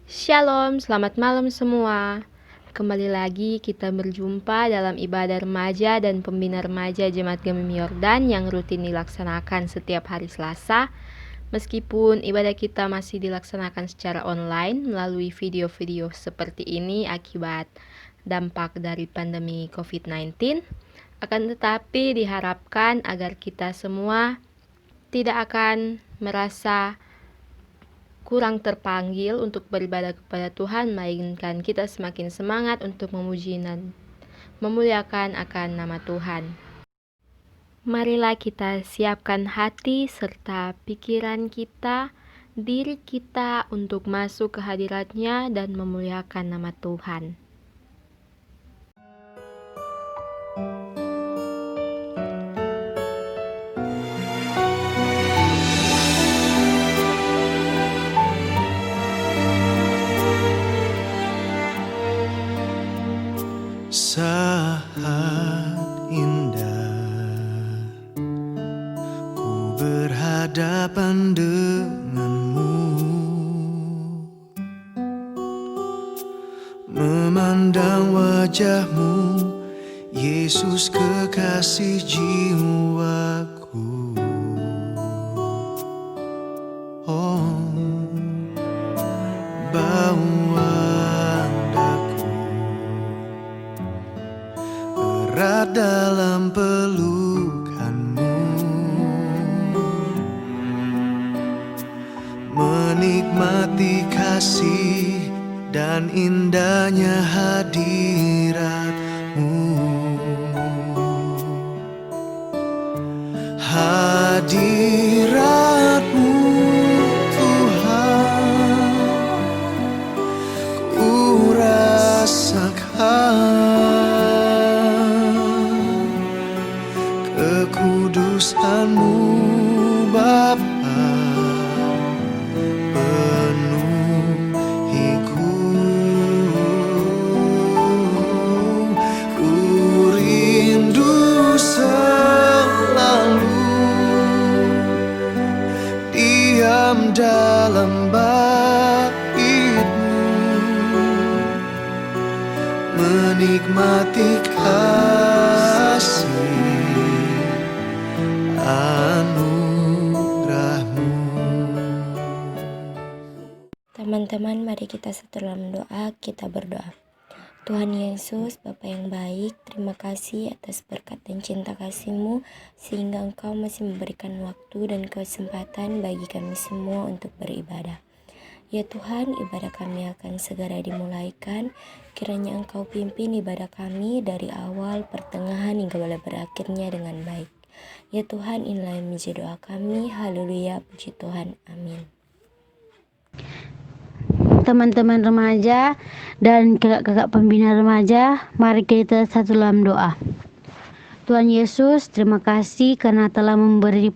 Shalom, selamat malam semua. Kembali lagi kita berjumpa dalam ibadah remaja dan pembina remaja Jemaat Gemim Yordan yang rutin dilaksanakan setiap hari Selasa. Meskipun ibadah kita masih dilaksanakan secara online melalui video-video seperti ini akibat dampak dari pandemi COVID-19, akan tetapi diharapkan agar kita semua tidak akan merasa kurang terpanggil untuk beribadah kepada Tuhan, melainkan kita semakin semangat untuk memuji dan memuliakan akan nama Tuhan. Marilah kita siapkan hati serta pikiran kita, diri kita untuk masuk ke hadirat-Nya dan memuliakan nama Tuhan. Saat indah ku berhadapan denganmu, memandang wajahmu, Yesus kekasih jiwaku. Oh, bawa erat dalam pelukanmu, menikmati kasih dan indahnya hadirat-Mu. Hadirat-Mu Tuhan, ku rasakan kekudusan-Mu Bapa, penuhiku. Ku rindu selalu diam dalam bait-Mu, menikmati kasih anugerah-Mu. Teman-teman, mari kita satu dalam doa, kita berdoa. Tuhan Yesus, Bapa yang baik, terima kasih atas berkat dan cinta kasih-Mu, sehingga Engkau masih memberikan waktu dan kesempatan bagi kami semua untuk beribadah. Ya Tuhan, ibadah kami akan segera dimulaikan. Kiranya Engkau pimpin ibadah kami dari awal, pertengahan, hingga berakhirnya dengan baik. Ya Tuhan, inilah yang menjadi doa kami. Haleluya, puji Tuhan. Amin. Teman-teman remaja dan kakak-kakak pembina remaja, mari kita satu dalam doa. Tuhan Yesus, terima kasih karena telah memberi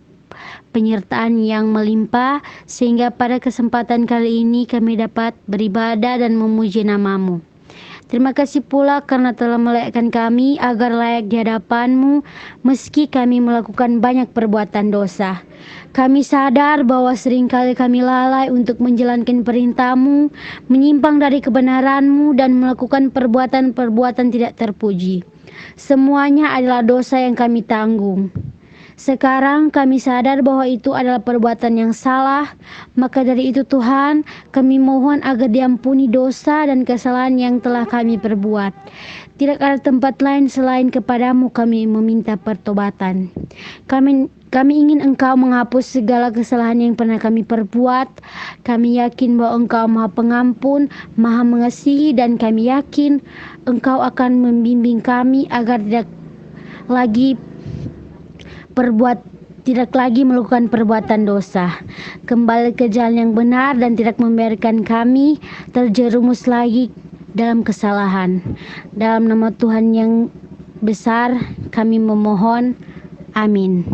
penyertaan yang melimpah, sehingga pada kesempatan kali ini kami dapat beribadah dan memuji nama-Mu. Terima kasih pula karena telah melayakkan kami agar layak di hadapan-Mu meski kami melakukan banyak perbuatan dosa. Kami sadar bahwa seringkali kami lalai untuk menjalankan perintah-Mu, menyimpang dari kebenaran-Mu dan melakukan perbuatan-perbuatan tidak terpuji. Semuanya adalah dosa yang kami tanggung. Sekarang kami sadar bahwa itu adalah perbuatan yang salah, maka dari itu Tuhan, kami mohon agar diampuni dosa dan kesalahan yang telah kami perbuat. Tidak ada tempat lain selain kepada-Mu kami meminta pertobatan. Kami ingin Engkau menghapus segala kesalahan yang pernah kami perbuat. Kami yakin bahwa Engkau Maha Pengampun, Maha Mengasihi, dan kami yakin Engkau akan membimbing kami agar tidak lagi melakukan perbuatan dosa, kembali ke jalan yang benar dan tidak membiarkan kami terjerumus lagi dalam kesalahan. Dalam nama Tuhan yang besar kami memohon, amin.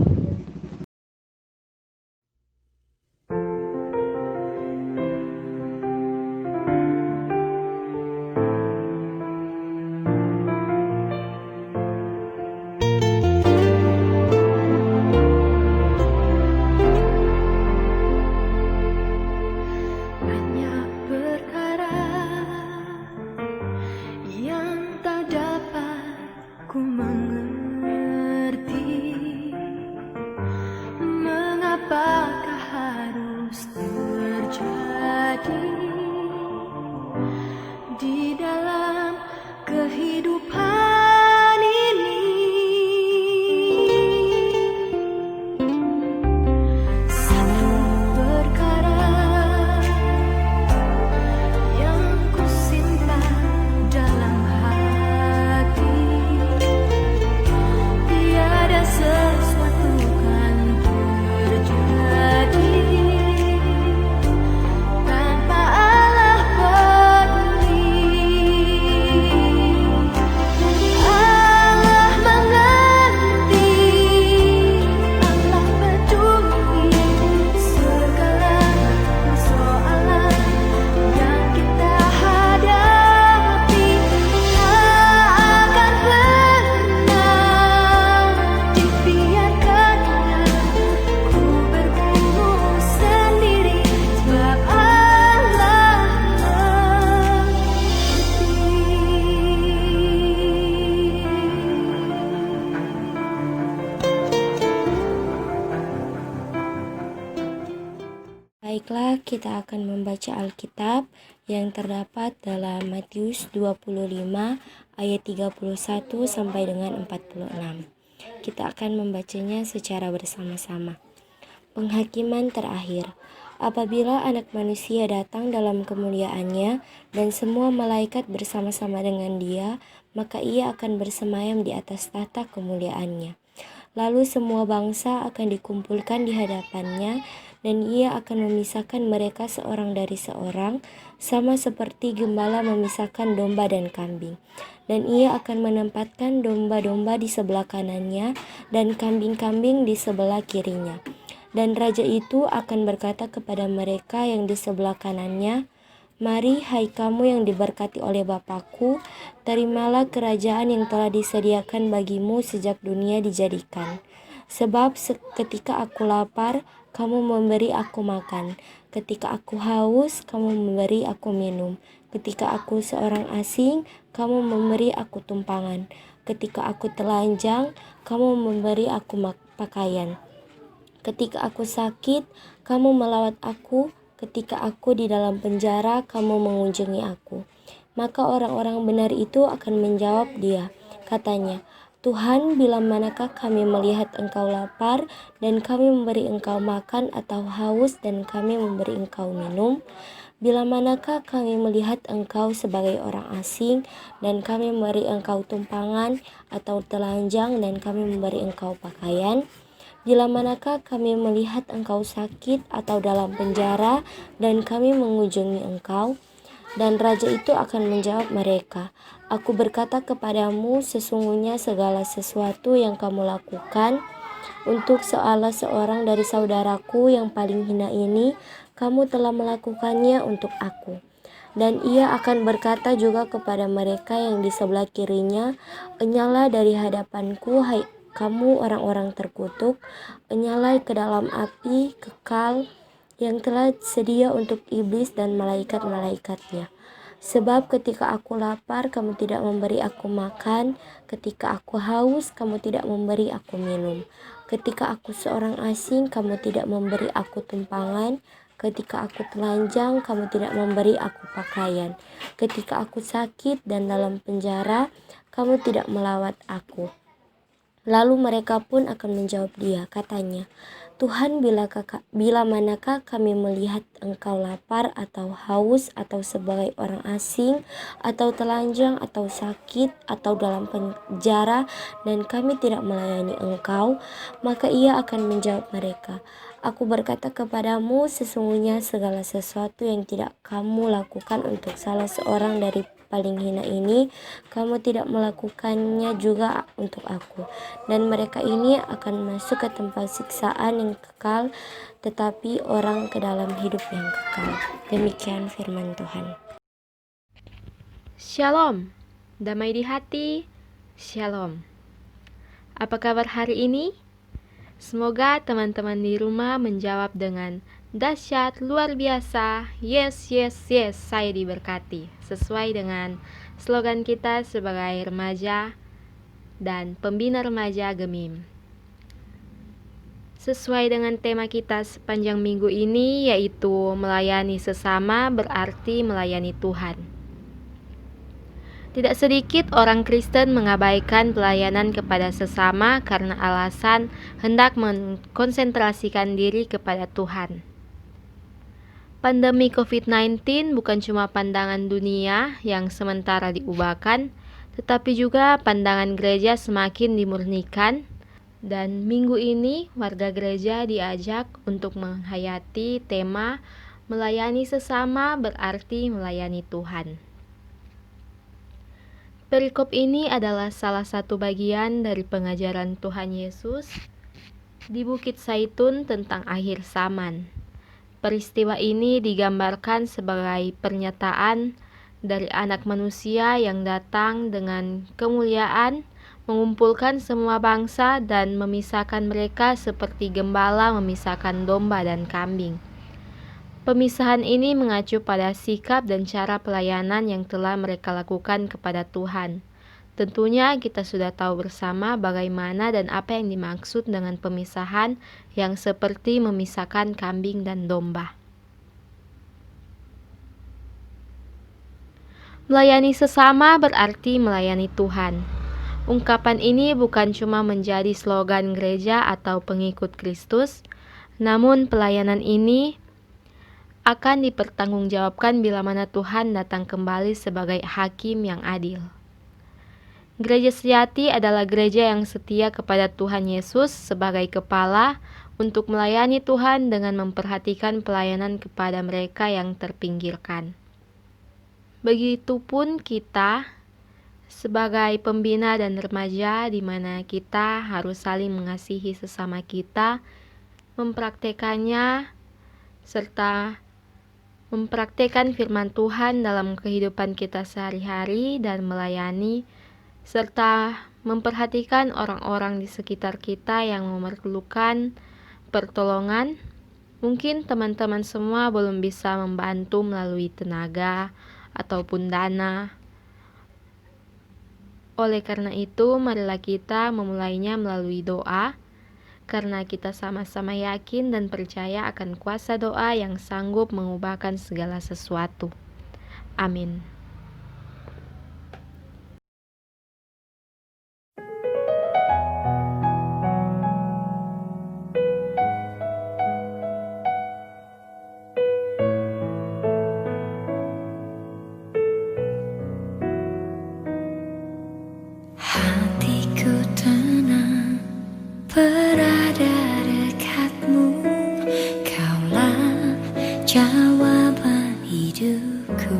kita akan membaca Alkitab yang terdapat dalam Matius 25 ayat 31 sampai dengan 46. Kita akan membacanya secara bersama-sama. Penghakiman terakhir. Apabila Anak Manusia datang dalam kemuliaannya dan semua malaikat bersama-sama dengan Dia, maka Ia akan bersemayam di atas tahta kemuliaannya. Lalu semua bangsa akan dikumpulkan di hadapannya, dan Ia akan memisahkan mereka seorang dari seorang, sama seperti gembala memisahkan domba dan kambing. Dan Ia akan menempatkan domba-domba di sebelah kanannya, dan kambing-kambing di sebelah kirinya. Dan Raja itu akan berkata kepada mereka yang di sebelah kanannya, "Mari, hai kamu yang diberkati oleh Bapa-Ku, terimalah kerajaan yang telah disediakan bagimu sejak dunia dijadikan. Sebab ketika aku lapar, kamu memberi aku makan. Ketika aku haus, kamu memberi aku minum. Ketika aku seorang asing, kamu memberi aku tumpangan. Ketika aku telanjang, kamu memberi aku pakaian. Ketika aku sakit, kamu melawat aku. Ketika aku di dalam penjara, kamu mengunjungi aku." Maka orang-orang benar itu akan menjawab Dia. Katanya, "Tuhan, bila manakah kami melihat Engkau lapar, dan kami memberi Engkau makan, atau haus, dan kami memberi Engkau minum? Bila manakah kami melihat Engkau sebagai orang asing, dan kami memberi Engkau tumpangan, atau telanjang, dan kami memberi Engkau pakaian? Bila manakah kami melihat Engkau sakit atau dalam penjara, dan kami mengunjungi Engkau?" Dan Raja itu akan menjawab mereka, "Aku berkata kepadamu, sesungguhnya segala sesuatu yang kamu lakukan untuk salah seorang dari saudaraku yang paling hina ini, kamu telah melakukannya untuk aku." Dan Ia akan berkata juga kepada mereka yang di sebelah kirinya, "Enyahlah dari hadapanku, hai kamu orang-orang terkutuk, enyahlah ke dalam api kekal yang telah sedia untuk iblis dan malaikat-malaikatnya. Sebab ketika aku lapar, kamu tidak memberi aku makan. Ketika aku haus, kamu tidak memberi aku minum. Ketika aku seorang asing, kamu tidak memberi aku tumpangan. Ketika aku telanjang, kamu tidak memberi aku pakaian. Ketika aku sakit dan dalam penjara, kamu tidak melawat aku." Lalu mereka pun akan menjawab Dia, katanya, "Tuhan, bila manakah kami melihat Engkau lapar atau haus, atau sebagai orang asing, atau telanjang, atau sakit, atau dalam penjara, dan kami tidak melayani Engkau?" Maka Ia akan menjawab mereka, "Aku berkata kepadamu, sesungguhnya segala sesuatu yang tidak kamu lakukan untuk salah seorang dari paling hina ini, kamu tidak melakukannya juga untuk aku." Dan mereka ini akan masuk ke tempat siksaan yang kekal, tetapi orang ke dalam hidup yang kekal. Demikian firman Tuhan. Shalom, damai di hati, shalom. Apa kabar hari ini? Semoga teman-teman di rumah menjawab dengan dahsyat, luar biasa, yes, yes, yes, saya diberkati. Sesuai dengan slogan kita sebagai remaja dan pembina remaja Gemim. Sesuai dengan tema kita sepanjang minggu ini, yaitu melayani sesama berarti melayani Tuhan. Tidak sedikit orang Kristen mengabaikan pelayanan kepada sesama karena alasan hendak mengkonsentrasikan diri kepada Tuhan. Pandemi COVID-19 bukan cuma pandangan dunia yang sementara diubahkan, tetapi juga pandangan gereja semakin dimurnikan. Dan minggu ini warga gereja diajak untuk menghayati tema melayani sesama berarti melayani Tuhan. Perikop ini adalah salah satu bagian dari pengajaran Tuhan Yesus di Bukit Zaitun tentang akhir zaman. Peristiwa ini digambarkan sebagai pernyataan dari Anak Manusia yang datang dengan kemuliaan, mengumpulkan semua bangsa dan memisahkan mereka seperti gembala memisahkan domba dan kambing. Pemisahan ini mengacu pada sikap dan cara pelayanan yang telah mereka lakukan kepada Tuhan. Tentunya kita sudah tahu bersama bagaimana dan apa yang dimaksud dengan pemisahan yang seperti memisahkan kambing dan domba. Melayani sesama berarti melayani Tuhan. Ungkapan ini bukan cuma menjadi slogan gereja atau pengikut Kristus, namun pelayanan ini akan dipertanggungjawabkan bila mana Tuhan datang kembali sebagai hakim yang adil. Gereja sejati adalah gereja yang setia kepada Tuhan Yesus sebagai kepala untuk melayani Tuhan dengan memperhatikan pelayanan kepada mereka yang terpinggirkan. Begitupun kita sebagai pembina dan remaja, di mana kita harus saling mengasihi sesama kita, mempraktekannya, serta mempraktekkan firman Tuhan dalam kehidupan kita sehari-hari dan melayani, serta memperhatikan orang-orang di sekitar kita yang memerlukan pertolongan. Mungkin teman-teman semua belum bisa membantu melalui tenaga ataupun dana. Oleh karena itu, marilah kita memulainya melalui doa, karena kita sama-sama yakin dan percaya akan kuasa doa yang sanggup mengubahkan segala sesuatu. Amin. Hatiku tenang berada dekatmu, Kaulah jawaban hidupku.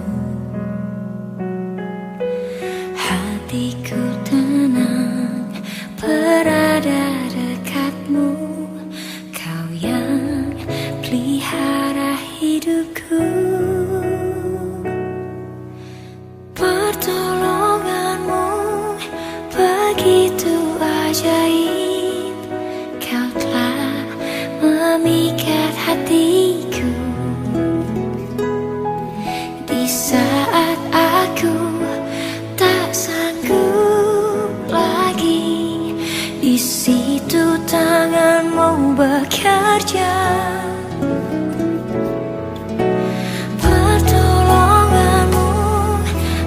Hatiku tenang berada dekatmu, Kau yang pelihara hidupku. Pertolonganmu begitu ajaib, Kau telah memikat hatiku. Di saat aku tak sanggup lagi, di situ tanganmu bekerja. Pertolonganmu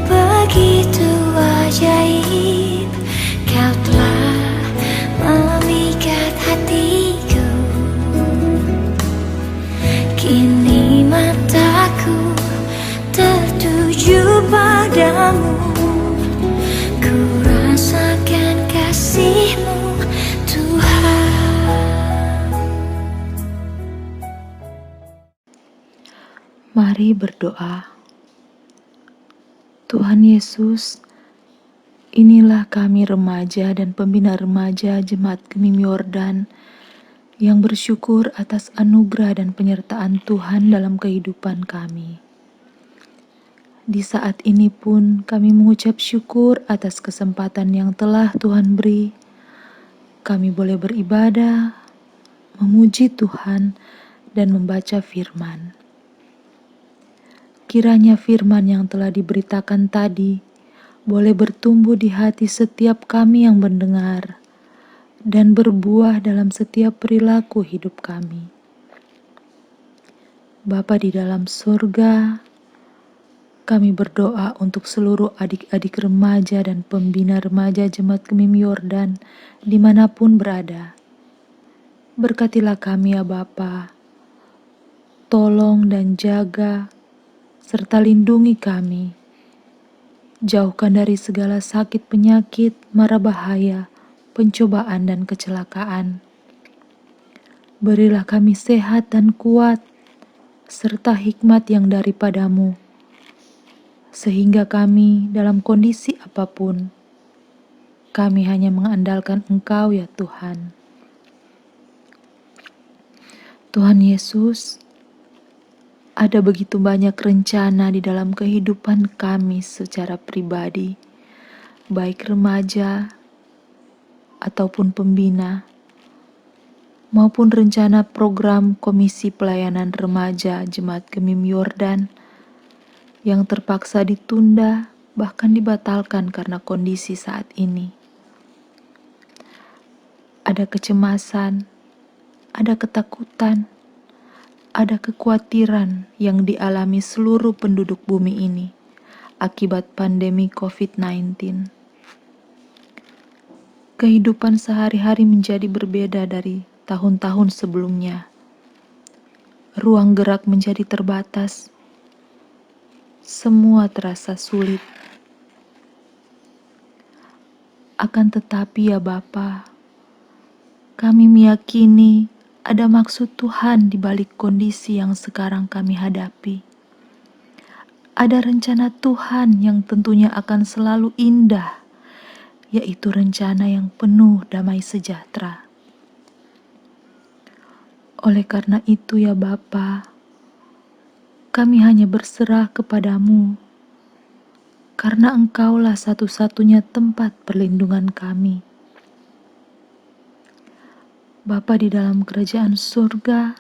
begitu ajaib, Kau telah memikat hatiku. Kini mataku tertuju padamu, ku rasakan kasih-Mu, Tuhan. Mari berdoa. Tuhan Yesus, inilah kami remaja dan pembina remaja Jemaat Gemim Yordan yang bersyukur atas anugerah dan penyertaan Tuhan dalam kehidupan kami. Di saat ini pun kami mengucap syukur atas kesempatan yang telah Tuhan beri. Kami boleh beribadah, memuji Tuhan, dan membaca firman. Kiranya firman yang telah diberitakan tadi boleh bertumbuh di hati setiap kami yang mendengar dan berbuah dalam setiap perilaku hidup kami. Bapa di dalam surga, kami berdoa untuk seluruh adik-adik remaja dan pembina remaja Jemaat Gemim Yordan dimanapun berada. Berkatilah kami ya Bapa, tolong dan jaga serta lindungi kami. Jauhkan dari segala sakit penyakit, mara bahaya, pencobaan dan kecelakaan. Berilah kami sehat dan kuat, serta hikmat yang daripada-Mu, sehingga kami dalam kondisi apapun, kami hanya mengandalkan Engkau ya Tuhan. Tuhan Yesus, ada begitu banyak rencana di dalam kehidupan kami secara pribadi, baik remaja ataupun pembina, maupun rencana program Komisi Pelayanan Remaja Jemaat Gemim Yordan yang terpaksa ditunda, bahkan dibatalkan karena kondisi saat ini. Ada kecemasan, ada ketakutan, ada kekhawatiran yang dialami seluruh penduduk bumi ini akibat pandemi COVID-19. Kehidupan sehari-hari menjadi berbeda dari tahun-tahun sebelumnya. Ruang gerak menjadi terbatas. Semua terasa sulit. Akan tetapi ya Bapa, kami meyakini ada maksud Tuhan di balik kondisi yang sekarang kami hadapi. Ada rencana Tuhan yang tentunya akan selalu indah, yaitu rencana yang penuh damai sejahtera. Oleh karena itu ya Bapa, kami hanya berserah kepadamu, karena Engkaulah satu-satunya tempat perlindungan kami. Bapa di dalam kerajaan surga,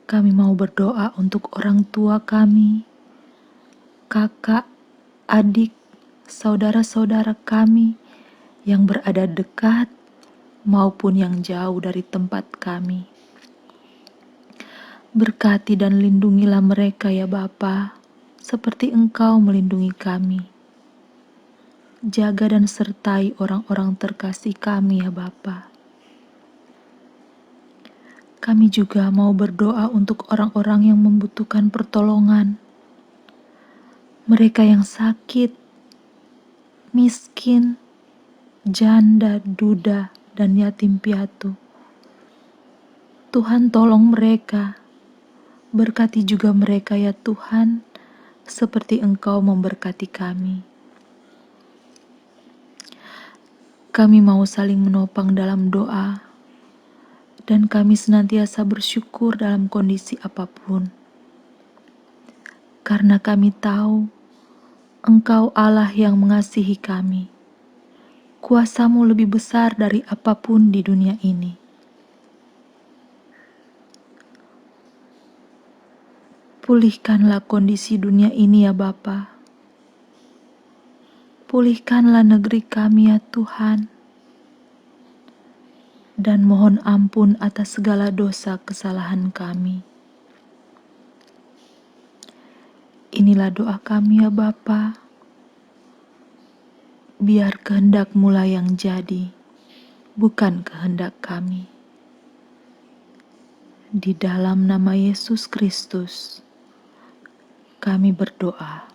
kami mau berdoa untuk orang tua kami, kakak, adik, saudara-saudara kami yang berada dekat maupun yang jauh dari tempat kami. Berkati dan lindungilah mereka ya Bapa, seperti Engkau melindungi kami. Jaga dan sertai orang-orang terkasih kami ya Bapa. Kami juga mau berdoa untuk orang-orang yang membutuhkan pertolongan. Mereka yang sakit, miskin, janda, duda, dan yatim piatu. Tuhan tolong mereka. Berkati juga mereka ya Tuhan, seperti Engkau memberkati kami. Kami mau saling menopang dalam doa, dan kami senantiasa bersyukur dalam kondisi apapun. Karena kami tahu Engkau Allah yang mengasihi kami. Kuasa-Mu lebih besar dari apapun di dunia ini. Pulihkanlah kondisi dunia ini ya Bapa. Pulihkanlah negeri kami ya Tuhan. Dan mohon ampun atas segala dosa kesalahan kami. Inilah doa kami ya Bapa. Biar kehendak-Mu lah yang jadi, bukan kehendak kami. Di dalam nama Yesus Kristus, kami berdoa.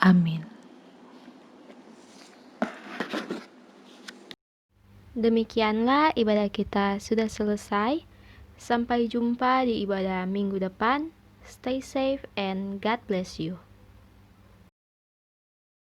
Amin. Demikianlah ibadah kita sudah selesai. Sampai jumpa di ibadah minggu depan. Stay safe and God bless you.